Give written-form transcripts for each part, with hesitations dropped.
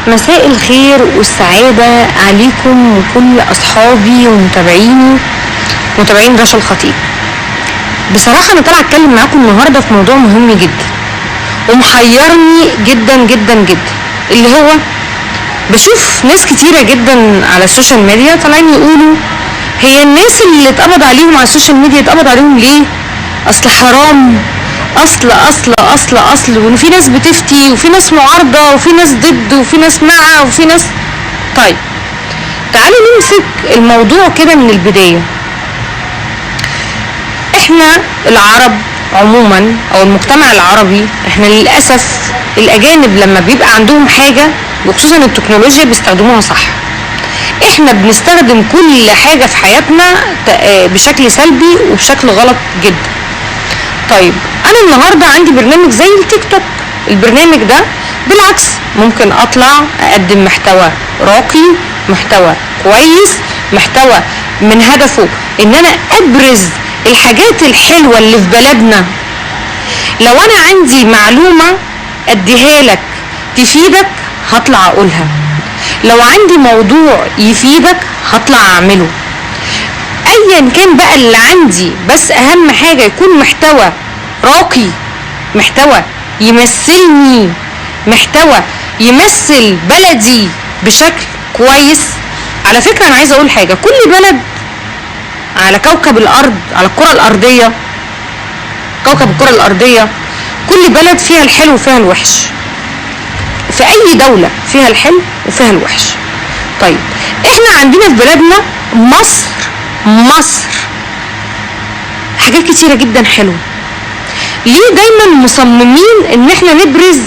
مساء الخير والسعادة عليكم وكل أصحابي ومتابعيني متابعين رشا الخطيب. بصراحة أنا طالعة أتكلم معاكم النهاردة في موضوع مهم جدا ومحيرني جدا جدا جدا، اللي هو بشوف ناس كتيرة جدا على السوشيال ميديا طالعين يقولوا هي الناس اللي اتقبض عليهم على السوشيال ميديا اتقبض عليهم ليه؟ أصل حرام، اصل اصل اصل اصل وان في ناس بتفتي وفي ناس معارضه وفي ناس ضد وفي ناس مع وفي ناس. طيب تعالوا نمسك الموضوع كده من البدايه. احنا العرب عموما او المجتمع العربي، احنا للاسف الاجانب لما بيبقى عندهم حاجه وخصوصا التكنولوجيا بيستخدموها صح. احنا بنستخدم كل حاجه في حياتنا بشكل سلبي وبشكل غلط جدا. طيب انا النهارده عندي برنامج زي التيك توك، البرنامج ده بالعكس ممكن اطلع اقدم محتوى راقي، محتوى كويس، محتوى من هدفه ان انا ابرز الحاجات الحلوه اللي في بلدنا. لو انا عندي معلومه اديها لك تفيدك هطلع اقولها، لو عندي موضوع يفيدك هطلع اعمله، ايا كان بقى اللي عندي، بس اهم حاجة يكون محتوى راقي، محتوى يمثلني، محتوى يمثل بلدي بشكل كويس. على فكرة انا عايزة اقول حاجة، كل بلد على كوكب الارض، على الكرة الارضية، كوكب الكرة الارضية، كل بلد فيها الحلو وفيها الوحش. في اي دولة فيها الحلو وفيها الوحش. طيب احنا عندنا في بلدنا مصر حاجات كتيرة جدا حلوة. ليه دايما مصممين ان احنا نبرز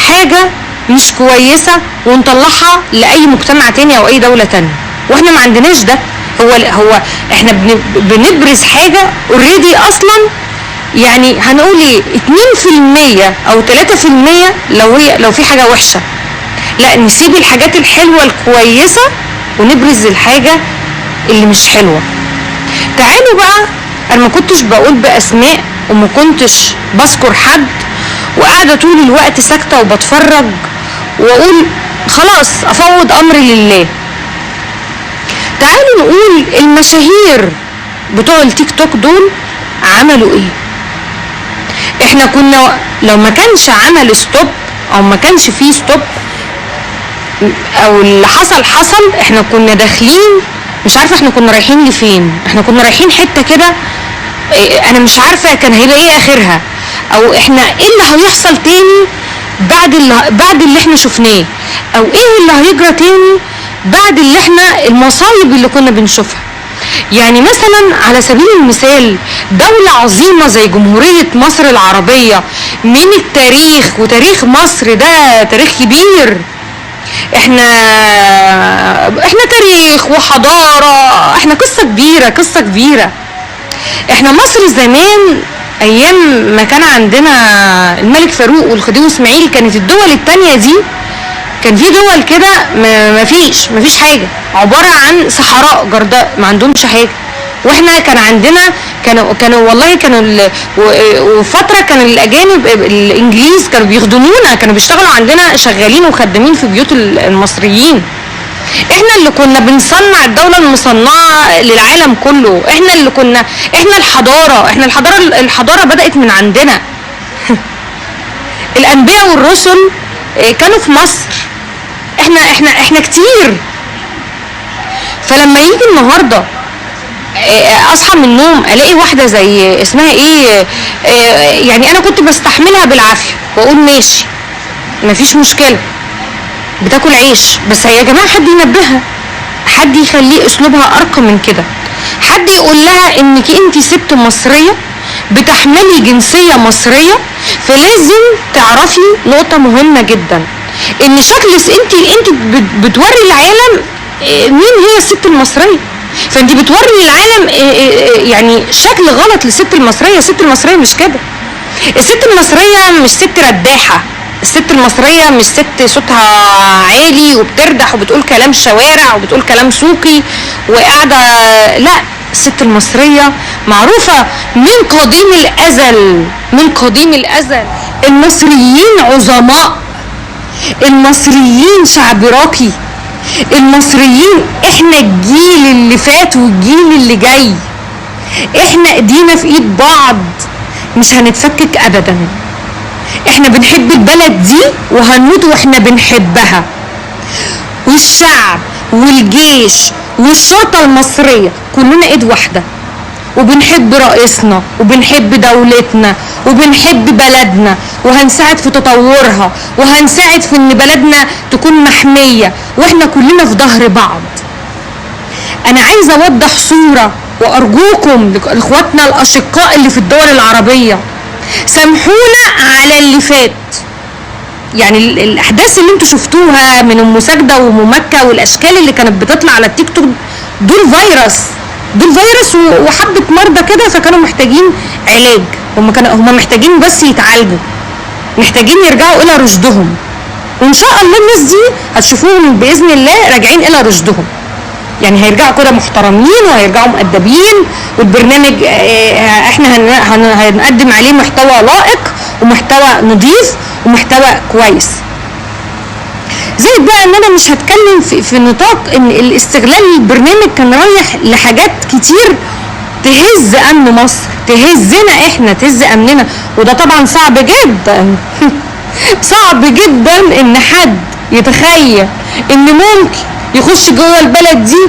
حاجة مش كويسة ونطلعها لأي مجتمع تاني او اي دولة تانية، واحنا ما عندناش ده. هو احنا بنبرز حاجة اوريدي اصلا، يعني هنقول ايه 2% او 3% لو في حاجة وحشة. لا، نسيب الحاجات الحلوة الكويسة ونبرز الحاجة اللي مش حلوة. تعالوا بقى، انا ما كنتش بقول باسماء وما كنتش بذكر حد وقاعدة طول الوقت ساكتة وبتفرج واقول خلاص افوض امري لله. تعالوا نقول المشاهير بتوع التيك توك دول عملوا ايه. احنا كنا لو ما كانش عمل ستوب او ما كانش فيه ستوب او اللي حصل احنا كنا داخلين مش عارفه احنا كنا رايحين لفين. احنا كنا رايحين حته كده انا مش عارفه كان هيبقى ايه اخرها، او احنا ايه اللي هيحصل تاني بعد اللي احنا شفناه، او ايه اللي هيجرى تاني بعد اللي احنا المصايب اللي كنا بنشوفها. يعني مثلا على سبيل المثال دولة عظيمة زي جمهورية مصر العربية من التاريخ، وتاريخ مصر ده تاريخ كبير. احنا تاريخ وحضارة، احنا قصة كبيرة. احنا مصر زمان ايام ما كان عندنا الملك فاروق والخديوي اسماعيل، كانت الدول التانية دي كان في دول كده مفيش حاجة، عبارة عن صحراء جرداء ما عندهمش حاجة. واحنا كان عندنا كانوا والله وفترة كان الاجانب الانجليز كانوا بيخدمونا، كانوا بيشتغلوا عندنا شغالين وخدامين في بيوت المصريين. احنا اللي كنا بنصنع الدولة المصنعة للعالم كله، احنا الحضارة بدأت من عندنا. الانبياء والرسل كانوا في مصر. احنا كتير. فلما يجي النهارده اصحى من النوم الاقي واحده زي اسمها ايه، يعني انا كنت بستحملها بالعافيه واقول ماشي مفيش مشكله، بتاكل عيش، بس يا جماعه حد ينبهها، حد يخليه اسلوبها ارقى من كده، حد يقول لها انك انت ست مصريه بتحملي جنسيه مصريه، فلازم تعرفي نقطه مهمه جدا، ان شكل انت بتوري العالم مين هي الست المصريه. فانت بتوري العالم يعني شكل غلط للست المصريه. الست المصريه مش كده. الست المصريه مش ست رداحه. الست المصريه مش ست صوتها عالي وبتردح وبتقول كلام شوارع وبتقول كلام سوقي وقاعده. لا، الست المصريه معروفه من قديم الازل. المصريين عظماء المصريين شعب راقي، المصريين احنا الجيل اللي فات والجيل اللي جاي، احنا ايدينا في ايد بعض، مش هنتفكك ابدا. احنا بنحب البلد دي وهنموت واحنا بنحبها، والشعب والجيش والشرطة المصرية كلنا ايد واحدة، وبنحب رئيسنا وبنحب دولتنا وبنحب بلدنا، وهنساعد في تطورها، وهنساعد في ان بلدنا تكون محمية، واحنا كلنا في ظهر بعض. انا عايزة اوضح صورة وارجوكم لاخواتنا الاشقاء اللي في الدول العربية، سامحونا على اللي فات. يعني الاحداث اللي انتوا شفتوها من ام ساجده وام مكه والاشكال اللي كانت بتطلع على التيك توك دول فيروس وحبه مرضى كده، فكانوا محتاجين علاج. هم محتاجين بس يتعالجوا، محتاجين يرجعوا الى رشدهم، وان شاء الله الناس دي هتشوفوهم باذن الله راجعين الى رشدهم. يعني هيرجعوا كده محترمين وهيرجعوا مؤدبين، والبرنامج احنا هنقدم عليه محتوى لائق ومحتوى نظيف ومحتوى كويس. زي بقى ان انا مش هتكلم في نطاق ان الاستغلال البرنامج كان رايح لحاجات كتير تهز امن مصر، تهزنا احنا، تهز امننا، وده طبعا صعب جدا صعب جدا ان حد يتخيل ان ممكن يخش جوه البلد دي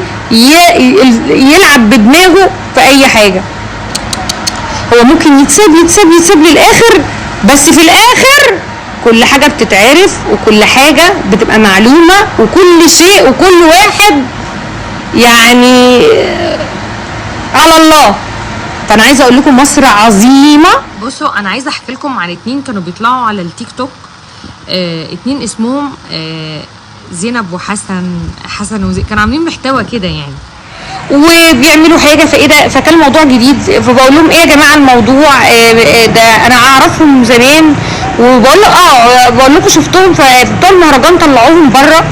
يلعب بدماغه في اي حاجه. هو ممكن يتساب للاخر، بس في الاخر كل حاجه بتتعرف وكل حاجه بتبقى معلومه وكل شيء وكل واحد يعني على الله. فانا عايزه اقول لكم مصر عظيمه. بصوا انا عايزه احكي لكم عن 2 كانوا بيطلعوا على التيك توك، 2 اسمهم زينب وحسن وزي كانوا عاملين محتوى كده يعني، وبيعملوا حاجه فايه ده، فكان الموضوع جديد. فبقول لهم ايه يا جماعه الموضوع ده انا اعرفهم زمان، وبقول له بقول لكم شفتهم في بتوع المهرجان طلعوهم بره،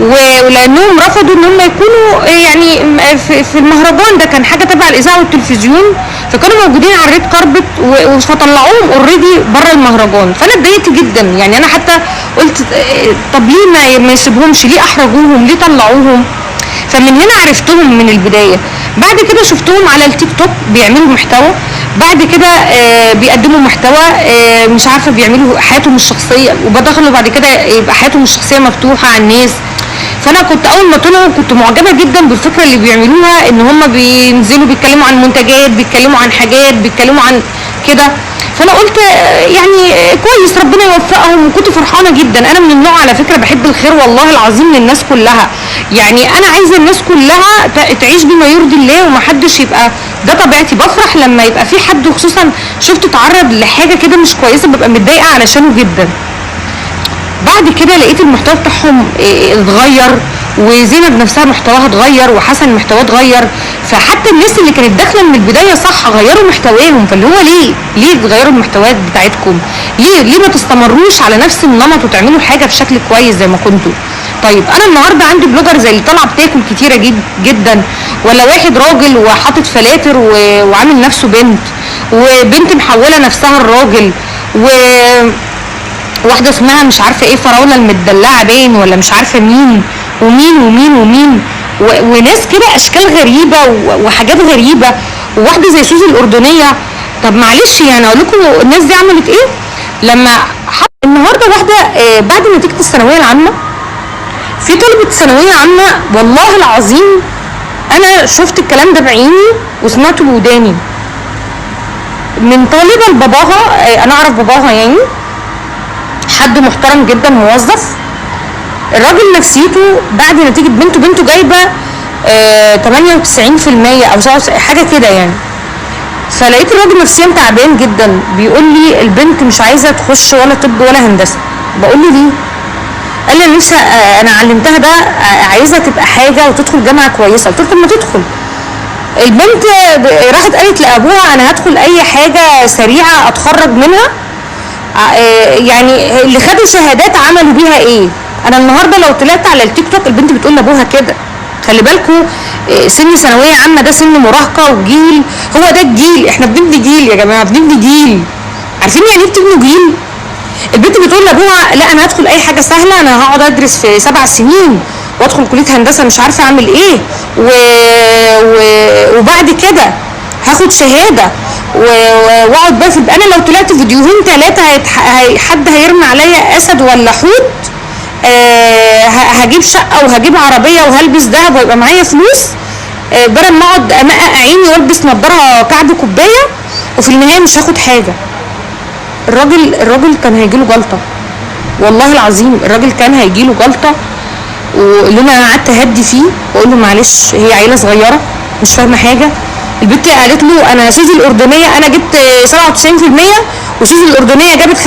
ولانهم رفضوا ان هم يكونوا يعني في المهرجان ده، كان حاجه تبع الاذاعه والتلفزيون، فكانوا موجودين على الريد كاربت فطلعوهم اوريدي بره المهرجان. فانا اتضايقت جدا، يعني انا حتى قلت طب ليه ما يسيبهمش، ليه احرجوهم، ليه طلعوهم؟ فمن هنا عرفتهم من البدايه. بعد كده شفتهم على التيك توك بيعملوا محتوى، بعد كده بيقدموا محتوى مش عارفه بيعملوا حياتهم الشخصيه، وبدخلوا بعد كده يبقى حياتهم الشخصيه مفتوحه على الناس. فانا كنت اول ما طلعوا كنت معجبه جدا بالفكره اللي بيعملوها، ان هم بينزلوا بيتكلموا عن منتجات، بيتكلموا عن حاجات، بيتكلموا عن كده. فانا قلت يعني كويس ربنا يوفقهم، وكنت فرحانه جدا. انا من النوع على فكره بحب الخير والله العظيم للناس كلها، يعني انا عايزه الناس كلها تعيش بما يرضي الله ومحدش يبقى، ده طبيعتي. بفرح لما يبقى في حد وخصوصا شفت اتعرض لحاجه كده مش كويسه ببقى متضايقه علشانه جدا. بعد كده لقيت المحتوى بتاعهم اتغير، وزينب نفسها محتواها اتغير، وحسن محتواه اتغير. فحتى الناس اللي كانت داخله من البدايه صح غيروا محتواهم. فاللي هو ليه تغيروا المحتويات بتاعتكم؟ ليه ما تستمروش على نفس النمط وتعملوا حاجه بشكل كويس زي ما كنتوا؟ طيب انا النهارده عندي بلوجر زي اللي طالعه بتاكل كتيره جدا، ولا واحد راجل وحاطط فلاتر وعامل نفسه بنت، وبنت محوله نفسها الراجل، واحده اسمها مش عارفه ايه فراوله المدلعه باين، ولا مش عارفه مين ومين ومين ومين، وناس كده اشكال غريبه وحاجات غريبه، وواحده زي سوزي الاردنيه. طب معلش يعني اقول لكم الناس دي عملت ايه؟ لما النهارده واحده بعد نتيجه الثانويه العامه، في طلبه ثانويه عامه والله العظيم انا شفت الكلام ده بعيني وسمعته بوداني من طالبه لباباها. انا اعرف باباها يعني حد محترم جدا موظف، الراجل نفسيته بعد نتيجه بنته جايبه 98% او حاجه كده يعني. فلقيت الراجل نفسيا تعبان جدا، بيقول لي البنت مش عايزه تخش ولا طب ولا هندسه. بقول له ليه؟ قال لي لسه انا علمتها ده عايزه تبقى حاجه وتدخل جامعه كويسه. قلت له طب ما تدخل. البنت راحت قالت لابوها انا هدخل اي حاجه سريعه اتخرج منها، يعني اللي خدوا شهادات عملوا بيها ايه؟ انا النهارده لو طلعت على التيك توك البنت بتقول لابوها كده. خلي بالكوا سن ثانويه عامه ده سن مراهقه وجيل، هو ده الجيل. احنا بنبني جيل يا جماعه، بنبني جيل. عارفين يعني ايه بتبنوا جيل؟ البنت بتقول لابوها لا انا هدخل اي حاجه سهله، انا هقعد ادرس في 7 سنين وادخل كليه هندسه مش عارفه اعمل ايه وبعد كده هاخد شهاده واقعد بقى انا لو طلعت فيديوهين 3 حد هيرمي عليا اسد ولا حوت، هجيب شقه وهجيب عربيه وهلبس دهب ويبقى معايا فلوس، بدل ما اقعد امقق عيني والبس نضاره كعب كوبايه وفي النهايه مش هاخد حاجه. الراجل كان هيجيله جلطه، والله العظيم الراجل كان هيجيله جلطه. واللي انا قعدت اهدي فيه واقول له معلش هي عيله صغيره مش فاهمه حاجه. البنت قالت له انا سوزي الاردنيه انا جبت 97% وسوزي الاردنيه جابت 50%،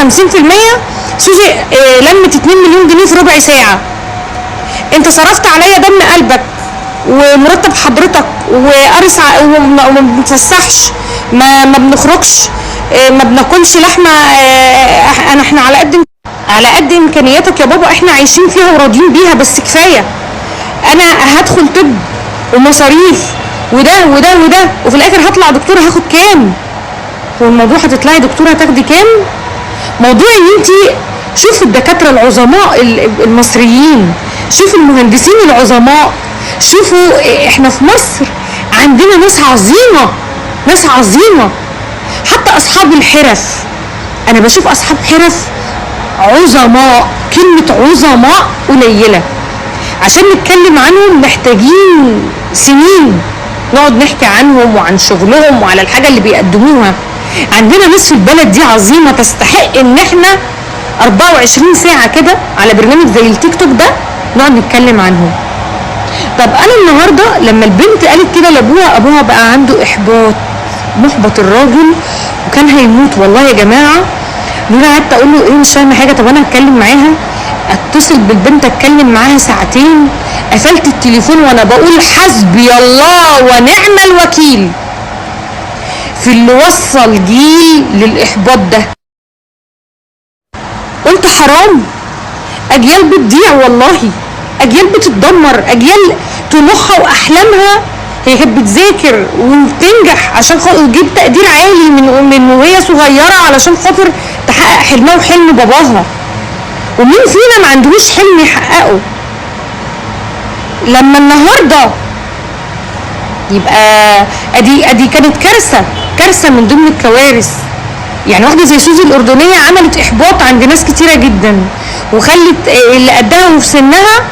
سوزي لمت 2 مليون جنيه في ربع ساعه. انت صرفت عليا دم قلبك ومرتب حضرتك وقرص وما بنتفسحش، ما بنخرجش، ما بناكلش لحمه، احنا على قد امكانياتك يا بابا، احنا عايشين فيها وراضيين بيها بس كفايه. انا هدخل طب ومصاريف وده وده وده وفي الاخر هطلع دكتوره هاخد كام؟ هو الموضوع هتطلعي دكتوره هتاخدي كام؟ موضوع ان انت شوف الدكاتره العظماء المصريين، شوف المهندسين العظماء، شوفوا احنا في مصر عندنا ناس عظيمه، ناس عظيمه. حتى اصحاب الحرف انا بشوف اصحاب حرف عظماء، كلمه عظماء قليله، عشان نتكلم عنهم محتاجين سنين نقعد نحكي عنهم وعن شغلهم وعلى الحاجه اللي بيقدموها. عندنا ناس في البلد دي عظيمه تستحق ان احنا 24 ساعه كده على برنامج زي التيك توك ده نقعد نتكلم عنهم. طب انا النهارده لما البنت قالت كده لابوها، ابوها بقى عنده احباط، محبط الراجل وكان هيموت والله يا جماعه. انا قعدت اقول له ايه مش فاهمه حاجه، طب انا اتكلم معاها، اتصل بالبنت اتكلم معاها ساعتين، قفلت التليفون وانا بقول حسبي الله ونعم الوكيل في اللي وصل جيل للاحباط ده. قلت حرام، اجيال بتضيع والله، اجيال بتتدمر، اجيال طموحها واحلامها هي كانت بتذاكر وبتنجح عشان خاطر تجيب تقدير عالي من وهي صغيره علشان خاطر تحقق حلمها وحلم باباها. ومين فينا ما عندهوش حلم يحققه؟ لما النهارده يبقى ادي كانت كارثه من ضمن الكوارث. يعني واحده زي سوزي الاردنيه عملت احباط عند ناس كتيره جدا، وخلت اللي قدها وفي سنها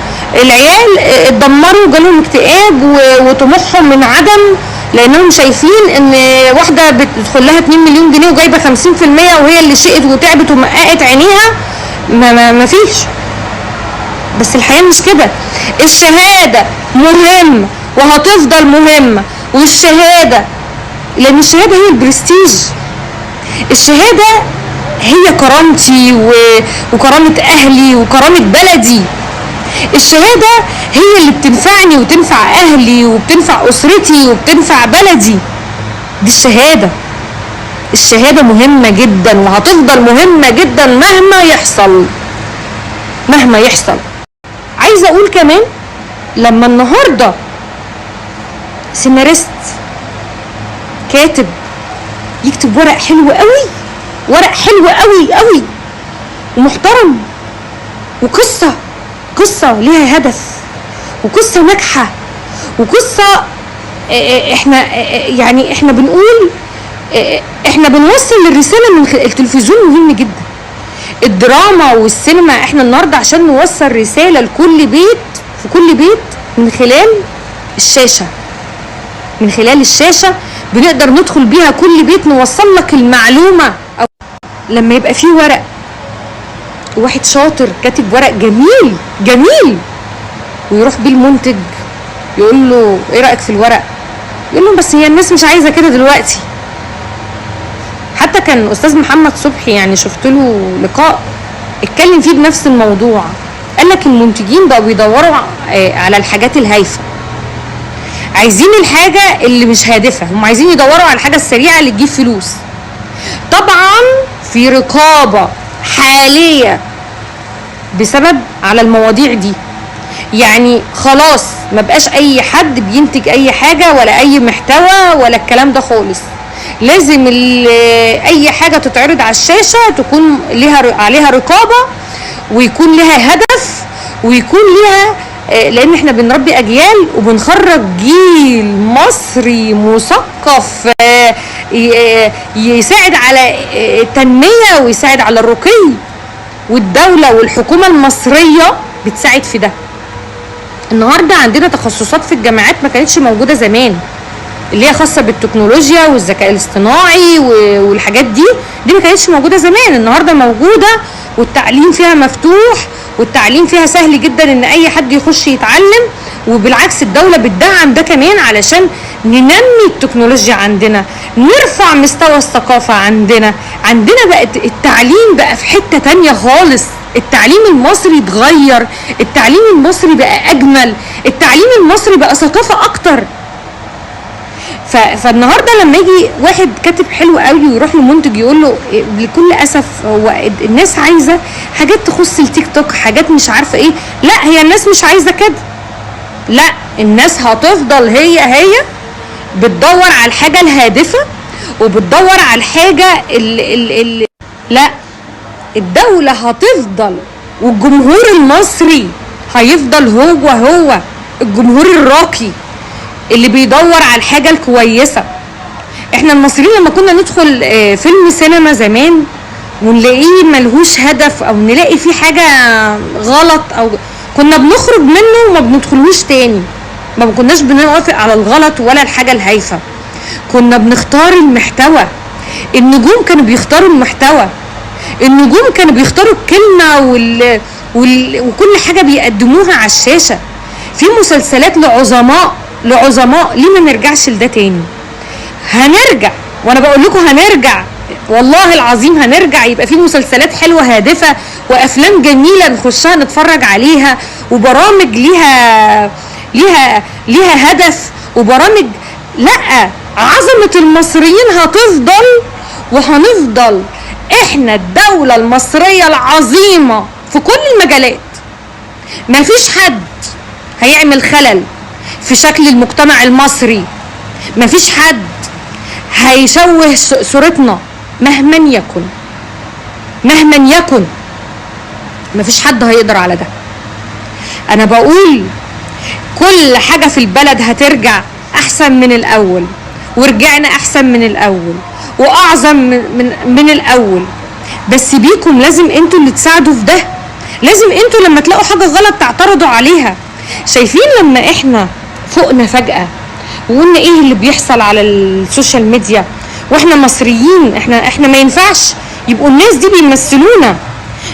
العيال اتدمروا وجالهم اكتئاب وطموحهم من عدم، لانهم شايفين ان واحده بتدخل لها 2 مليون جنيه وجايبه 50% وهي اللي شقت وتعبت ومققت عينيها. ما فيش. بس الحياه مش كده. الشهاده مهمه وهتفضل مهمه، والشهاده لان الشهاده هي البرستيج، الشهاده هي كرامتي وكرامه اهلي وكرامه بلدي. الشهاده هي اللي بتنفعني وتنفع اهلي وبتنفع اسرتي وبتنفع بلدي. دي الشهاده مهمه جدا وهتفضل مهمه جدا مهما يحصل. عايزه اقول كمان لما النهارده سيناريست كاتب يكتب ورق حلو قوي ومحترم، وقصه ليها هدف، وقصه ناجحه، وقصه احنا بنقول احنا بنوصل الرساله من التلفزيون مهم جدا. الدراما والسينما احنا النهارده عشان نوصل رساله لكل بيت، في كل بيت من خلال الشاشه بنقدر ندخل بيها كل بيت نوصل لك المعلومه. أو لما يبقى فيه ورق واحد شاطر كاتب ورق جميل ويروح بيه المنتج يقول له ايه رايك في الورق، يقول له بس هي الناس مش عايزه كده دلوقتي. حتى كان استاذ محمد صبحي يعني شفت له لقاء اتكلم فيه بنفس الموضوع، قال لك المنتجين بقوا بيدوروا على الحاجات الهايفه، عايزين الحاجه اللي مش هادفه، هم عايزين يدوروا على الحاجه السريعه اللي تجيب فلوس. طبعا في رقابه حاليه بسبب على المواضيع دي، يعني خلاص ما بقاش اي حد بينتج اي حاجه ولا اي محتوى ولا الكلام ده خالص. لازم اي حاجه تتعرض على الشاشه تكون عليها رقابه، ويكون لها هدف، ويكون لها لان احنا بنربي اجيال وبنخرج جيل مصري مثقف يساعد على التنميه ويساعد على الرقي، والدوله والحكومه المصريه بتساعد في ده. النهارده عندنا تخصصات في الجامعات ما كانتش موجوده زمان، اللي هي خاصه بالتكنولوجيا والذكاء الاصطناعي والحاجات دي ما كانتش موجوده زمان. النهارده موجوده، والتعليم فيها مفتوح، والتعليم فيها سهل جدا ان اي حد يخش يتعلم، وبالعكس الدوله بتدعم ده كمان علشان ننمي التكنولوجيا عندنا، نرفع مستوى الثقافه عندنا بقت التعليم بقى في حته تانية خالص. التعليم المصري اتغير، التعليم المصري بقى اجمل، التعليم المصري بقى ثقافه اكتر. فالنهارده لما يجي واحد كاتب حلو قوي ويروح لمنتج يقول له بكل اسف هو الناس عايزه حاجات تخص التيك توك، حاجات مش عارفه ايه، لا هي الناس مش عايزه كده، لا الناس هتفضل هي بتدور على الحاجه الهادفه، وبتدور على الحاجه اللي لا الدوله هتفضل، والجمهور المصري هيفضل هو الجمهور الراقي اللي بيدور على الحاجه الكويسه. احنا المصريين لما كنا ندخل فيلم سينما زمان ونلاقيه ملهوش هدف او نلاقي فيه حاجه غلط او كنا بنخرج منه وما بندخلوش تاني، ما كناش بنوافق على الغلط ولا الحاجه الهايفه، كنا بنختار المحتوى. النجوم كانوا بيختاروا المحتوى، النجوم كانوا بيختاروا الكلمه وكل حاجه بيقدموها على الشاشه. في مسلسلات لعظماء ليه ما نرجعش لده تاني؟ هنرجع، وانا بقول لكم هنرجع والله العظيم هنرجع، يبقى في مسلسلات حلوه هادفه وافلام جميله نخشها نتفرج عليها، وبرامج ليها هدف، وبرامج لا عظمه المصريين هتفضل، وهنفضل احنا الدوله المصريه العظيمه في كل المجالات. مفيش حد هيعمل خلل في شكل المجتمع المصري، مفيش حد هيشوه صورتنا مهما يكن، مفيش حد هيقدر على ده. انا بقول كل حاجة في البلد هترجع احسن من الاول، ورجعنا احسن من الاول واعظم من الاول، بس بيكم لازم انتوا اللي تساعدوا في ده، لازم انتوا لما تلاقوا حاجة غلط تعترضوا عليها. شايفين لما احنا فوقنا فجأة وقلنا ايه اللي بيحصل على السوشيال ميديا، واحنا مصريين، احنا ما ينفعش يبقوا الناس دي بيمثلونا،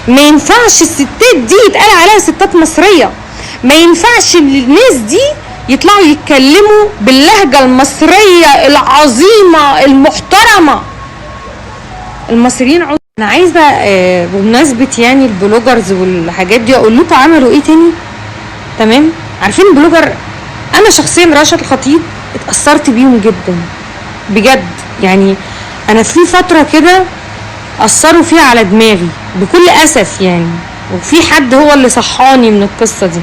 ما ينفعش الستات دي يتقال عليها ستات مصرية، ما ينفعش الناس دي يطلعوا يتكلموا باللهجة المصرية العظيمة المحترمة. المصريين انا عايزة بمناسبة يعني البلوجرز والحاجات دي اقول لكم عملوا ايه تاني. تمام، عارفين البلوجر، انا شخصيا رشا الخطيب اتأثرت بيهم جدا بجد، يعني انا في فترة كده اثروا فيها على دماغي بكل اسف يعني، وفي حد هو اللي صحاني من القصة دي.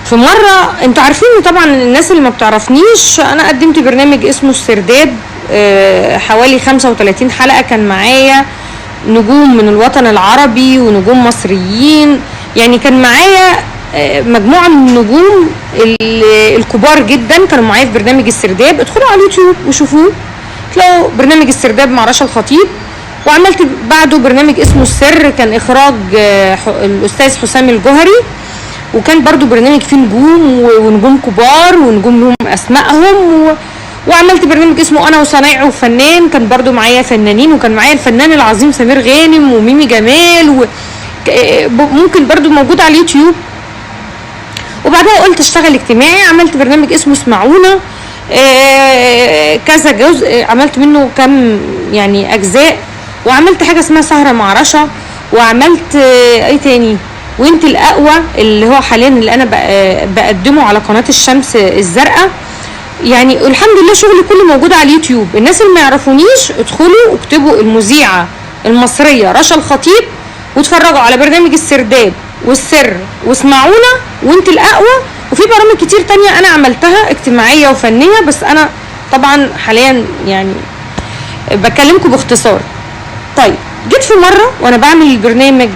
في مرة انتوا عارفين طبعا الناس اللي ما بتعرفنيش، انا قدمت برنامج اسمه السرداب حوالي 35 حلقة، كان معايا نجوم من الوطن العربي ونجوم مصريين، يعني كان معايا مجموعة من النجوم الكبار جدا كانوا معايا في برنامج السرداب. ادخلوا على اليوتيوب وشوفوه تلاقوا برنامج السرداب مع رشا الخطيب. وعملت بعده برنامج اسمه السر، كان اخراج الاستاذ حسام الجوهري، وكان برضو برنامج فيه نجوم ونجوم كبار ونجوم لهم اسمائهم. وعملت برنامج اسمه انا وصنايعي وفنان، كان برضو معايا فنانين، وكان معايا الفنان العظيم سمير غانم وميمي جمال، ممكن برضو موجود على اليوتيوب. وبعدها قلت اشتغل اجتماعي، عملت برنامج اسمه اسمعونا كذا جزء، عملت منه كم يعني اجزاء، وعملت حاجه اسمها سهره مع رشا، وعملت ايه تاني، وانت الاقوى اللي هو حاليا اللي انا بقدمه على قناه الشمس الزرقاء. يعني الحمد لله شغلي كله موجود على اليوتيوب. الناس اللي ما يعرفونيش ادخلوا اكتبوا المذيعه المصريه رشا الخطيب واتفرجوا على برنامج السرداب والسر واسمعونا وانت الاقوى، وفي برامج كتير تانية انا عملتها اجتماعيه وفنيه، بس انا طبعا حاليا يعني بكلمكم باختصار. طيب جيت في مره وانا بعمل البرنامج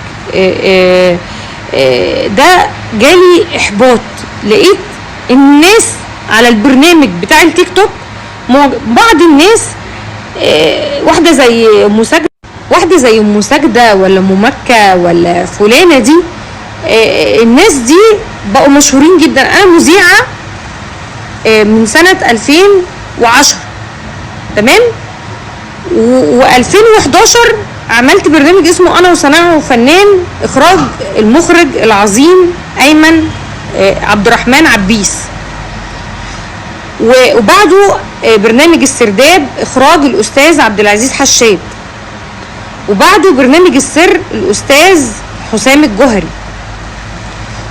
ده جالي احباط، لقيت الناس على البرنامج بتاع التيك توك بعض الناس واحده زي ام ساجده ولا ام مكه ولا فلانه دي، الناس دي بقوا مشهورين جدا. انا مذيعه من سنه 2010 تمام، و2011 عملت برنامج اسمه انا وصناعه وفنان، اخراج المخرج العظيم ايمن عبد الرحمن عبيس، وبعده برنامج السرداب اخراج الاستاذ عبد العزيز حشاد، وبعده برنامج السر الاستاذ حسام الجوهري.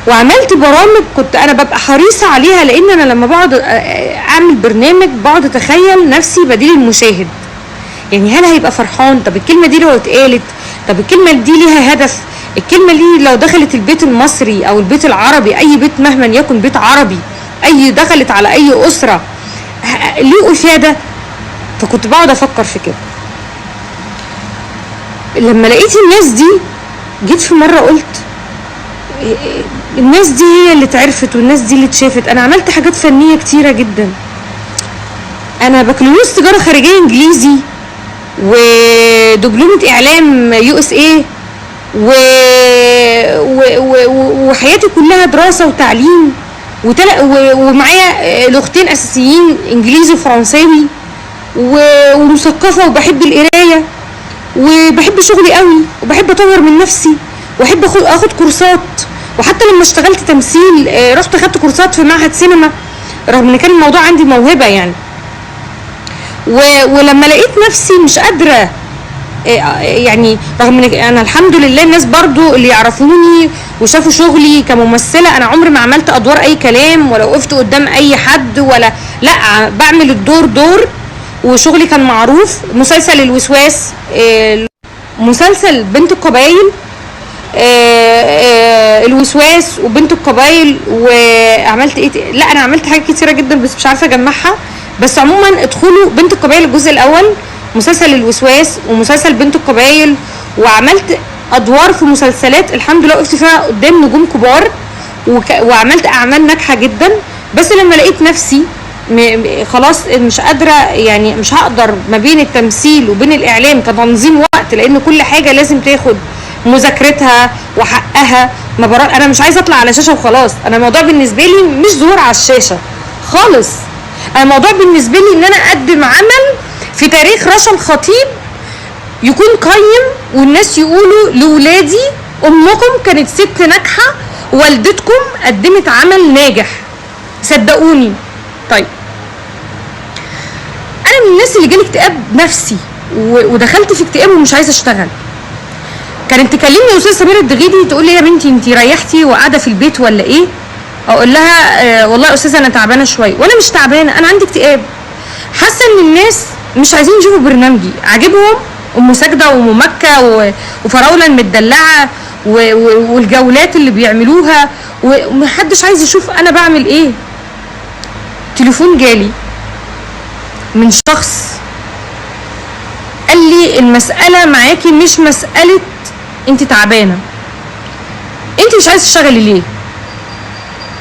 وعملت برامج كنت انا ببقى حريصه عليها، لان انا لما بقعد اعمل برنامج بقعد اتخيل نفسي بديل المشاهد، يعني هل هيبقى فرحان؟ طب الكلمه دي لو اتقالت، طب الكلمه دي ليها هدف، الكلمه دي لو دخلت البيت المصري او البيت العربي، اي بيت مهما يكن بيت عربي، اي دخلت على اي اسره ليه افاده. فكنت بقعد افكر في كده. لما لقيت الناس دي، جيت في مره قلت الناس دي هي اللي اتعرفت والناس دي اللي اتشافت. انا عملت حاجات فنيه كتيره جدا، انا بكالوريوس تجاره خارجيه انجليزي، ودبلومه اعلام USA، وحياتي كلها دراسه وتعليم، ومعايا لغتين اساسيين انجليزي وفرنساوي، ومثقفه وبحب القرايه وبحب شغلي قوي وبحب اطور من نفسي واحب اخد كورسات. وحتى لما اشتغلت تمثيل رحت اخدت كورسات في معهد سينما، رغم ان كان الموضوع عندي موهبه يعني. ولما لقيت نفسي مش قادره يعني، رغم ان انا الحمد لله الناس برضو اللي يعرفوني وشافوا شغلي كممثله، انا عمري ما عملت ادوار اي كلام ولا وقفت قدام اي حد ولا لا، بعمل الدور دور، وشغلي كان معروف. مسلسل الوسواس، مسلسل بنت القبايل، الوسواس وبنت القبايل، وعملت ايه لا انا عملت حاجات كتيره جدا بس مش عارفه اجمعها. بس عموما ادخلوا بنت القبايل الجزء الاول، مسلسل الوسواس ومسلسل بنت القبايل، وعملت ادوار في مسلسلات الحمد لله وقفت فيها قدام نجوم كبار، وعملت اعمال ناجحه جدا. بس لما لقيت نفسي خلاص مش قادره، يعني مش هقدر ما بين التمثيل وبين الاعلام كتنظيم وقت، لان كل حاجه لازم تاخد مذاكرتها وحقها. انا مش عايزه اطلع على شاشه وخلاص، انا الموضوع بالنسبه لي مش ظهور على الشاشه خالص، انا الموضوع بالنسبه لي ان انا اقدم عمل في تاريخ رشا الخطيب يكون قيم، والناس يقولوا لولادي امكم كانت ست ناجحه، والدتكم قدمت عمل ناجح، صدقوني. طيب انا من الناس اللي جالي اكتئاب نفسي ودخلت في اكتئاب ومش عايزه اشتغل. كانت تكلمني استاذه سميره الدغيدي تقول لي يا بنتي انت ريحتي وقاعده في البيت ولا ايه؟ اقول لها والله يا استاذه انا تعبانه شويه، وانا مش تعبانه، انا عندي اكتئاب. حاسه ان الناس مش عايزين يشوفوا برنامجي، عاجبهم ام ساجده وام مكه وفراوله المدلعه والجولات اللي بيعملوها، ومحدش عايز يشوف انا بعمل ايه. تليفون جالي من شخص قال لي المساله معاكي مش مساله انت تعبانه، انت مش عايزه تشتغلي ليه؟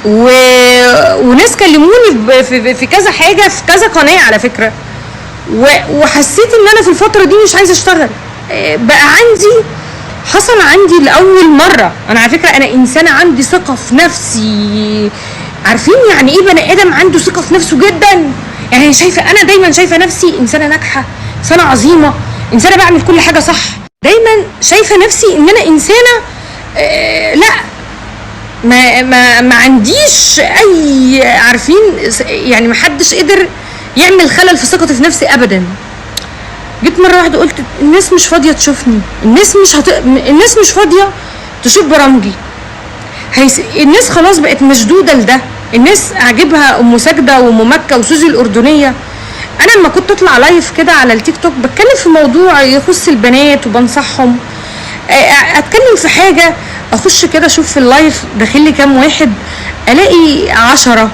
وناس كلموني في كذا حاجه في كذا قناه على فكره، وحسيت ان انا في الفتره دي مش عايزه اشتغل. بقى حصل عندي لاول مره، انا على فكره انا انسانه عندي ثقه في نفسي، عارفين يعني ايه بني ادم عنده ثقه في نفسه جدا؟ يعني انا دايما شايفه نفسي انسانه ناجحه، انسانه عظيمه، انسانه بعمل كل حاجه صح، دايما شايفه نفسي ان انا انسانه لا ما عنديش اي، عارفين يعني ما حدش قدر يعمل خلل في ثقتي في نفسي ابدا. جيت مره واحده قلت الناس مش فاضيه تشوفني، الناس مش فاضيه تشوف برامجي، الناس خلاص بقت مشدوده لده، الناس عاجبها ام ساجده وام مكه وسوزي الاردنيه. انا لما كنت اطلع لايف كده على التيك توك بتكلم في موضوع يخص البنات وبنصحهم، اتكلم في حاجه، اخش كده اشوف في اللايف داخل لي كام واحد، الاقي 10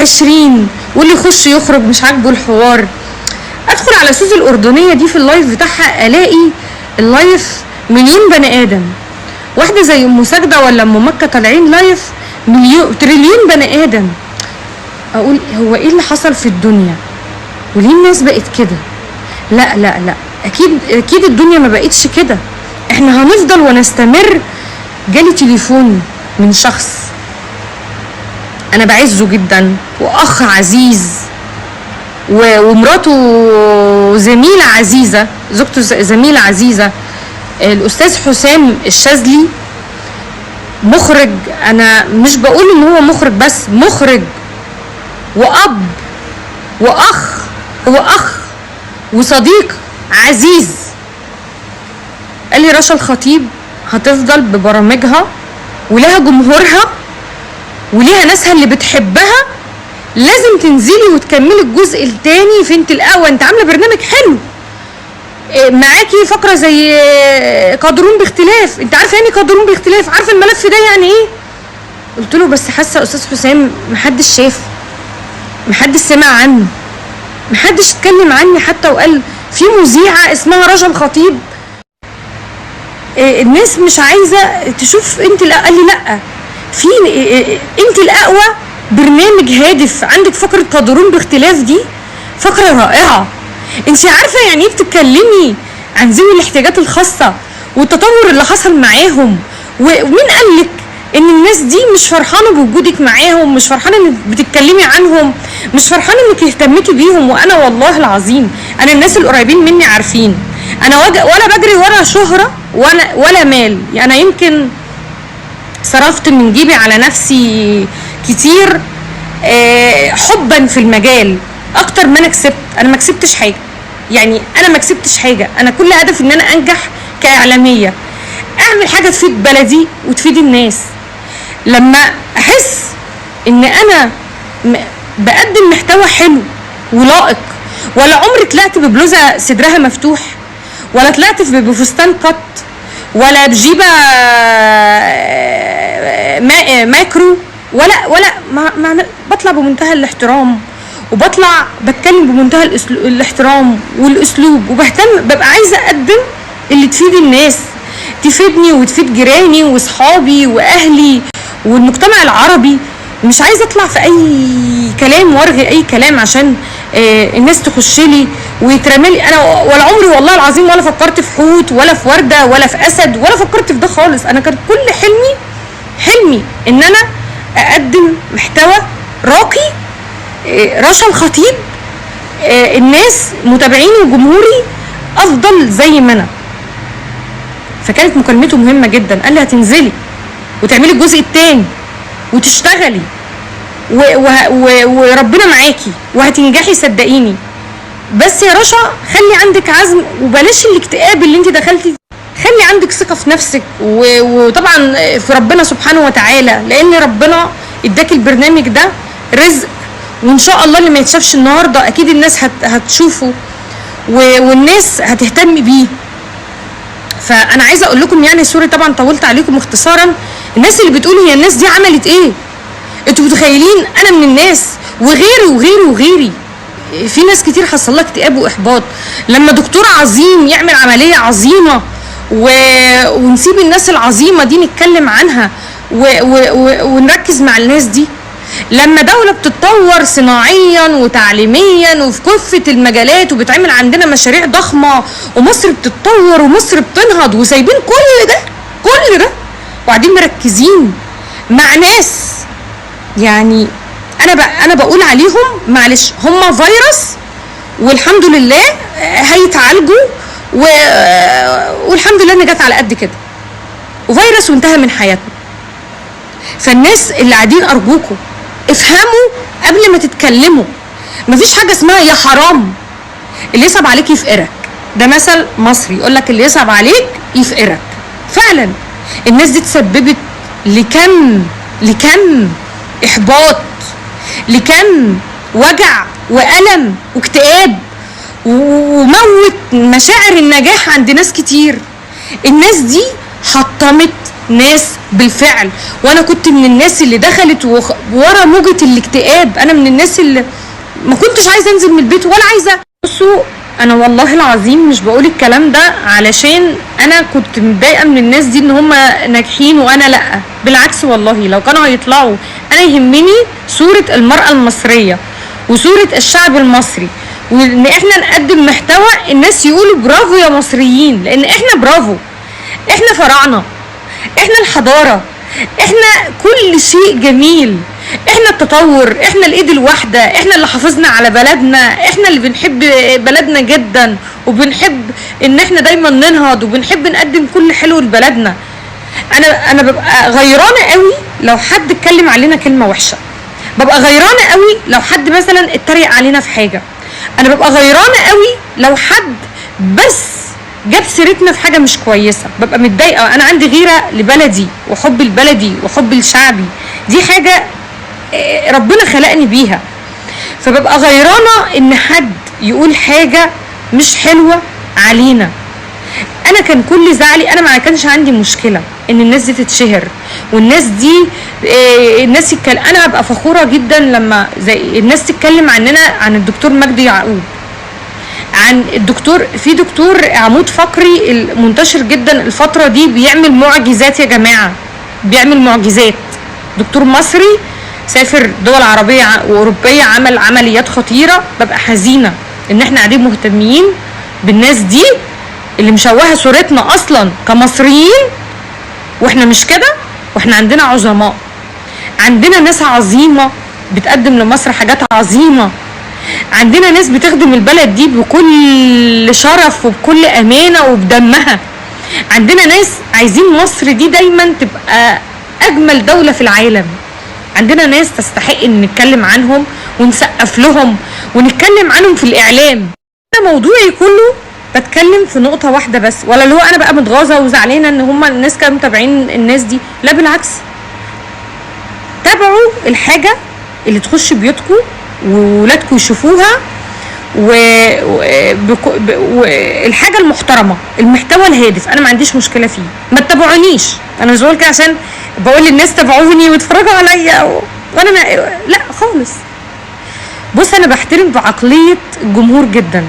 20 واللي يخش يخرج مش عاجبه الحوار. ادخل على سوزي الاردنيه دي في اللايف بتاعها، الاقي اللايف مليون بني ادم. واحده زي ام ساجده ولا ام مكه طالعين لايف مليون تريليون بني ادم. اقول هو ايه اللي حصل في الدنيا وليه الناس بقت كده؟ لا لا لا، اكيد الدنيا ما بقتش كده. احنا هنفضل ونستمر. جالي تليفون من شخص انا بعزه جدا واخ عزيز ومراته زميله عزيزه، زوجته زميله عزيزه، الاستاذ حسام الشاذلي، مخرج. انا مش بقول ان هو مخرج بس، مخرج واب واخ وصديق عزيز. قال لي رشا الخطيب هتفضل ببرامجها ولها جمهورها وليها ناسها اللي بتحبها، لازم تنزلي وتكملي الجزء الثاني في انت الاول، انت عامله برنامج حلو، معاكي فقره زي قادرون باختلاف، انت عارفه يعني قادرون باختلاف، عارفه الملف ده يعني ايه؟ قلت له بس حاسه يا استاذ حسام محدش شاف، محدش سمع عنه، محدش اتكلم عني حتى وقال في مذيعه اسمها رشا الخطيب الناس مش عايزه تشوف انت. لا، قال لي لا، في انت الاقوى، برنامج هادف، عندك فقره قادرون باختلاف دي فقره رائعه. انت عارفه يعني ايه بتتكلمي عن ذوي الاحتياجات الخاصه والتطور اللي حصل معاهم، ومين قالك ان الناس دي مش فرحانه بوجودك معاهم، مش فرحانه انك بتتكلمي عنهم، مش فرحانه انك اهتمتي بيهم؟ وانا والله العظيم انا الناس القريبين مني عارفين انا ولا بجري ورا شهره ولا مال. يعني انا يمكن صرفت من جيبي على نفسي كتير حبا في المجال اكتر ما انا كسبت. انا ما كسبتش حاجه، يعني انا ما كسبتش حاجه، انا كل هدفي ان انا انجح كاعلاميه، اعمل حاجه تفيد بلدي وتفيد الناس. لما احس ان انا بقدم محتوى حلو ولائق، ولا عمري طلعت ببلوزه صدرها مفتوح، ولا طلعت بفستان قط، ولا بجيبه ماكرو، ولا ما بطلع بمنتهى الاحترام، وبطلع بتكلم بمنتهى الاحترام والاسلوب، وبهتم، ببقى عايزه اقدم اللي تفيد الناس، تفيدني وتفيد جيراني واصحابي واهلي والمجتمع العربي. مش عايزه اطلع في اي كلام وارغي اي كلام عشان الناس تخش لي ويترمي لي. انا ولا عمري والله العظيم ولا فكرت في حوت ولا في ورده ولا في اسد ولا فكرت في ده خالص. انا كان كل حلمي ان انا اقدم محتوى راقي. رشا الخطيب الناس متابعيني وجمهوري افضل زي ما انا. فكانت مكالمته مهمه جدا، قال لي هتنزلي وتعملي الجزء الثاني وتشتغلي وربنا معاكي وهتنجحي صدقيني. بس يا رشا خلي عندك عزم وبلاش الاكتئاب اللي انت دخلتي، خلي عندك ثقه في نفسك وطبعا في ربنا سبحانه وتعالى، لان ربنا اداكي البرنامج ده رزق، وان شاء الله اللي ما يتشافش النهارده اكيد الناس هتشوفه والناس هتهتم بيه. فانا عايزه اقول لكم، يعني سوري طبعا طولت عليكم، اختصارا الناس اللي بتقولوا هي الناس دي عملت ايه، انتوا متخيلين انا من الناس وغيري في ناس كتير حصل لها اكتئاب واحباط لما دكتور عظيم يعمل عمليه عظيمه ونسيب الناس العظيمه دي نتكلم عنها ونركز مع الناس دي. لما دولة بتتطور صناعيا وتعليميا وفي كافة المجالات وبتعمل عندنا مشاريع ضخمة ومصر بتتطور ومصر بتنهض وسايبين كل ده وبعدين مركزين مع ناس، يعني انا بقول عليهم معلش هم فيروس والحمد لله هيتعالجوا والحمد لله ان جت على قد كده، وفيروس وانتهى من حياتنا. فالناس اللي قاعدين ارجوكم افهموا قبل ما تتكلموا، مفيش حاجه اسمها يا حرام اللي يصعب عليك يفقرك. ده مثل مصري يقول لك اللي يصعب عليك يفقرك. فعلا الناس دي تسببت لكم احباط، لكم وجع والم واكتئاب وموت مشاعر النجاح عند ناس كتير. الناس دي حطمت ناس بالفعل، وانا كنت من الناس اللي دخلت ورا موجة الاكتئاب. انا من الناس اللي ما كنتش عايزه انزل من البيت ولا عايزه. بصوا انا والله العظيم مش بقول الكلام ده علشان انا كنت متضايقه من الناس دي ان هم ناجحين وانا لا، بالعكس والله لو كانوا هيطلعوا انا يهمني صوره المراه المصريه وصوره الشعب المصري، وان احنا نقدم محتوى الناس يقولوا برافو يا مصريين، لان احنا برافو، احنا فراعنه، احنا الحضاره، احنا كل شيء جميل، احنا التطور، احنا الايد الواحده، احنا اللي حافظنا على بلدنا، احنا اللي بنحب بلدنا جدا وبنحب ان احنا دايما ننهض وبنحب نقدم كل حلو لبلدنا. انا ببقى غيرانه قوي لو حد اتكلم علينا كلمه وحشه، ببقى غيرانه قوي لو حد مثلا اتريق علينا في حاجه، انا ببقى غيرانه قوي لو حد بس جاب سيرتنا في حاجه مش كويسه، ببقى متضايقه. انا عندي غيره لبلدي وحب لبلدي وحب لشعبي، دي حاجه ربنا خلقني بيها، فببقى غيرانه ان حد يقول حاجه مش حلوه علينا. انا كان كل زعلي، انا ما كانش عندي مشكله ان الناس دي تتشهر والناس دي الناس انا ببقى فخوره جدا لما زي الناس تتكلم عننا، عن الدكتور مجدي يعقوب، عن الدكتور، في دكتور عمود فقري المنتشر جدا الفتره دي بيعمل معجزات يا جماعه، بيعمل معجزات. دكتور مصري سافر دول عربيه واوروبيه، عمل عمليات خطيره. ببقى حزينه ان احنا قاعدين مهتمين بالناس دي اللي مشوهه صورتنا اصلا كمصريين، واحنا مش كده، واحنا عندنا عظماء، عندنا ناس عظيمه بتقدم لمصر حاجات عظيمه، عندنا ناس بتخدم البلد دي بكل شرف وبكل امانه وبدمها، عندنا ناس عايزين مصر دي دايما تبقى اجمل دوله في العالم، عندنا ناس تستحق ان نتكلم عنهم ونسقف لهم ونتكلم عنهم في الاعلام. انا موضوعي كله بتكلم في نقطه واحده بس، ولا اللي هو انا بقى متغاظه وزعلانه ان هم الناس كانوا متابعين الناس دي، لا بالعكس، تابعوا الحاجه اللي تخش بيوتكم وولادكم يشوفوها، والحاجه المحترمه، المحتوى الهادف انا ما عنديش مشكله فيه. ما تتابعونيش، انا مش بقول كده عشان بقول للناس تابعوني واتفرجوا عليا وانا لا خالص. بص انا بحترم بعقليه الجمهور جدا،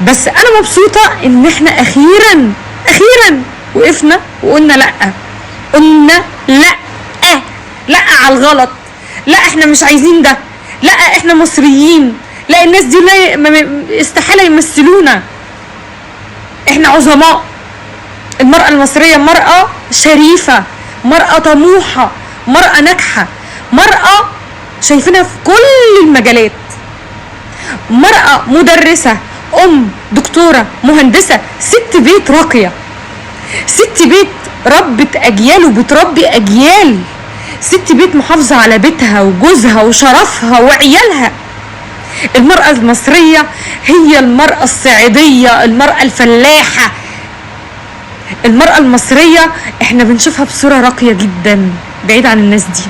بس انا مبسوطه ان احنا اخيرا وقفنا وقلنا لا، قلنا لا على الغلط، لا احنا مش عايزين ده، لا احنا مصريين، لا الناس دي استحاله يمثلونا، احنا عظماء. المرأة المصرية مرأة شريفة، مرأة طموحة، مرأة ناجحة، مرأة شايفينها في كل المجالات، مرأة مدرسة، دكتورة، مهندسة، ست بيت راقية، ست بيت ربت أجيال وبتربي أجيال، ست بيت محافظة على بيتها وجوزها وشرفها وعيالها. المرأة المصرية هي المرأة الصعيدية، المرأة الفلاحة. المرأة المصرية احنا بنشوفها بصورة راقية جدا بعيد عن الناس دي.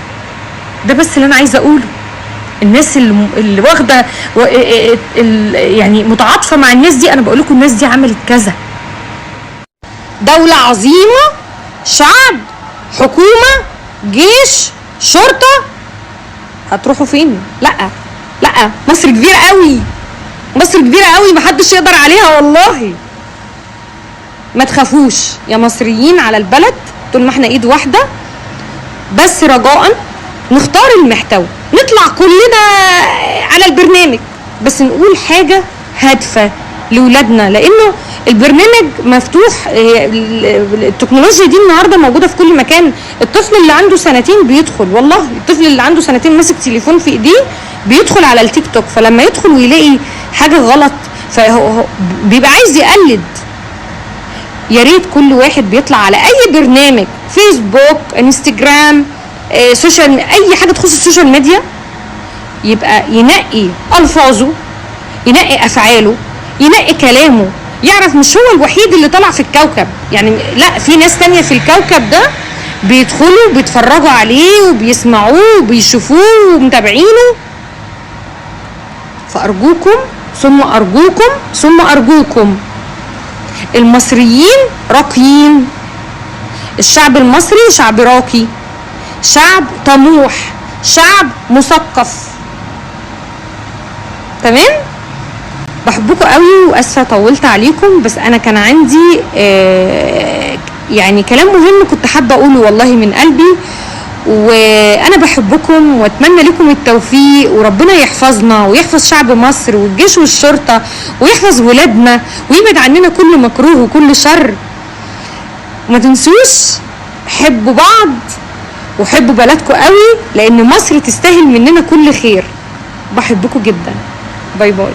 ده بس اللي انا عايزة اقوله. الناس اللي واخدة يعني متعاطفة مع الناس دي، انا بقول لكم الناس دي عملت كذا. دولة عظيمة، شعب، حكومة، جيش، شرطة، هتروحوا فين؟ لا مصر كبيرة قوي، مصر كبيرة قوي، محدش يقدر عليها والله. ما تخافوش يا مصريين على البلد طول ما احنا ايد واحدة، بس رجاء نختار المحتوى، نطلع كلنا على البرنامج بس نقول حاجة هادفة لولادنا، لانه البرنامج مفتوح. التكنولوجيا دي النهارده موجوده في كل مكان. الطفل اللي عنده سنتين بيدخل، والله الطفل اللي عنده سنتين ماسك تليفون في ايديه بيدخل على التيك توك، فلما يدخل ويلاقي حاجه غلط فهو بيبقى عايز يقلد. يا ريت كل واحد بيطلع على اي برنامج، فيسبوك، انستجرام، سوشيال، اي حاجه تخص السوشيال ميديا، يبقى ينقي الفاظه، ينقي افعاله، ينقي كلامه، يعرف مش هو الوحيد اللي طلع في الكوكب، يعني لا، في ناس تانية في الكوكب ده بيدخلوا بيتفرجوا عليه وبيسمعوه وبيشوفوه ومتابعينه. فأرجوكم ثم أرجوكم ثم أرجوكم، المصريين راقيين، الشعب المصري شعب راقي، شعب طموح، شعب مثقف. تمام. بحبكم قوي واسفه طولت عليكم، بس انا كان عندي يعني كلام مهم كنت حابه اقوله والله من قلبي، وانا بحبكم واتمنى لكم التوفيق، وربنا يحفظنا ويحفظ شعب مصر والجيش والشرطه ويحفظ ولادنا ويبعد عننا كل مكروه وكل شر. وما تنسوش حبوا بعض وحبوا بلدكم قوي، لان مصر تستاهل مننا كل خير. بحبكم جدا. باي باي.